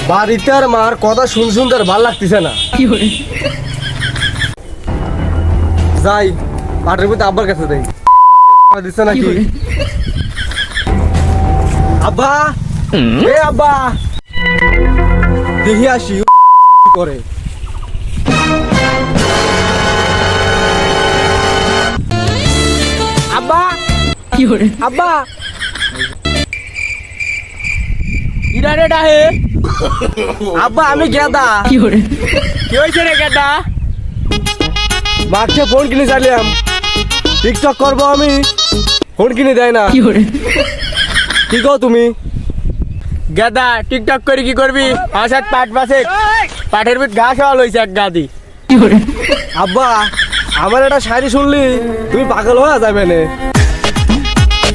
বাড়িতে আর মার কথা শুন তার ভাল লাগতেছে না। যাই পাটের মধ্যে আব্বার কাছে দেই, দিচ্ছে নাকি। আব্বা, এ আব্বা, দেখি আসি কি করে। আব্বা, আব্বা, ইরারে ডাহে আব্বা আমি গেদা। কি হয়েছে রে গেদা? মাকে ফোন কিনে চাইলাম, টিকটক করবো আমি, ফোন কিনে দেয় না। কি কও তুমি? গেদা টিকটক করে কি করবি? আসার পাট পাশে পাটের ভিতর ঘাস হওয়া লইছে এক গাদি। আব্বা আমার একটা শাড়ি শুনলি তুমি পাগল হয়ে যাবে না।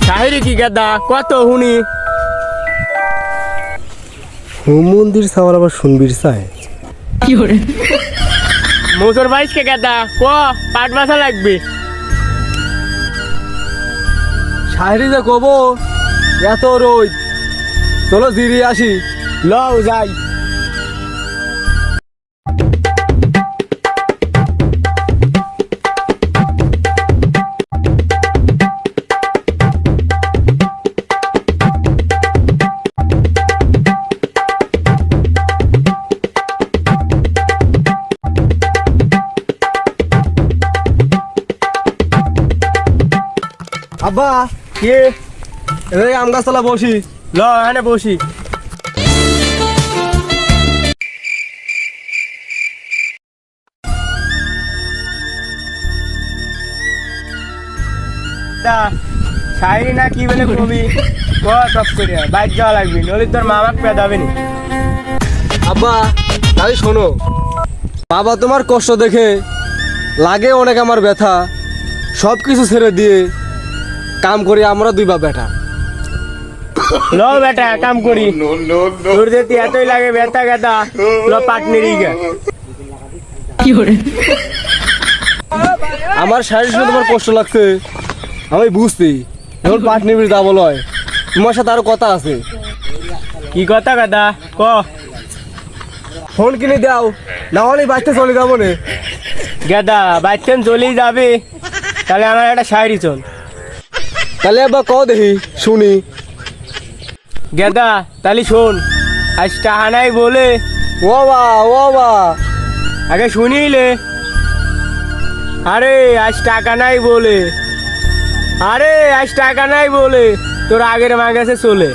শাহিরি কি গেদা কত হুনি? মন্দির সাওয়ার আবার শুনবির চায়। মোসর বাইশকে গেদা ক পাট বাসা লাগবে। শাড়ি যে কব এত রোদ, চলো জিরি আসি। লও যাই। আব্বা কে এই আম গাছতলা বসি। ল এখানে বসি। শাহিরি না কি বলে কবি ক টপ করে বাইক যাওয়া লাগবে, নলি তোর মামাক পেদাবে নি। আব্বা তাহলে শোনো, বাবা তোমার কষ্ট দেখে লাগে অনেক আমার ব্যথা, সব কিছু ছেড়ে দিয়ে কাম করি আমরা দুই বাপ বেটা। ল বেটা কাম করি, তোর যদি এতই লাগে ব্যথা গেদা ল পাটনিরি গে। আমার শারীর শুনে তোমার কষ্ট লাগছে আমি বুঝছি, এখন পাট নিবি যাবো লয়, তোমার সাথে আরো কথা আছে। কি কথা গেদা ক? ফোন কিনে দাও, না হলে বাচ্চা চলে যাবো না। গেদা বাইতেন চলেই যাবে, তাহলে আমার একটা শায়রি চল। তাহলে আব্বা ক দেখি শুনি। গেদা তাহলে শোন, আজ টাহা নাই বলে ও বা আগে শুনিলে। আরে আজ টাকা নাই বলে, আরে আজ টাকা নাই বলে তোর আগের মা গেছে চলে।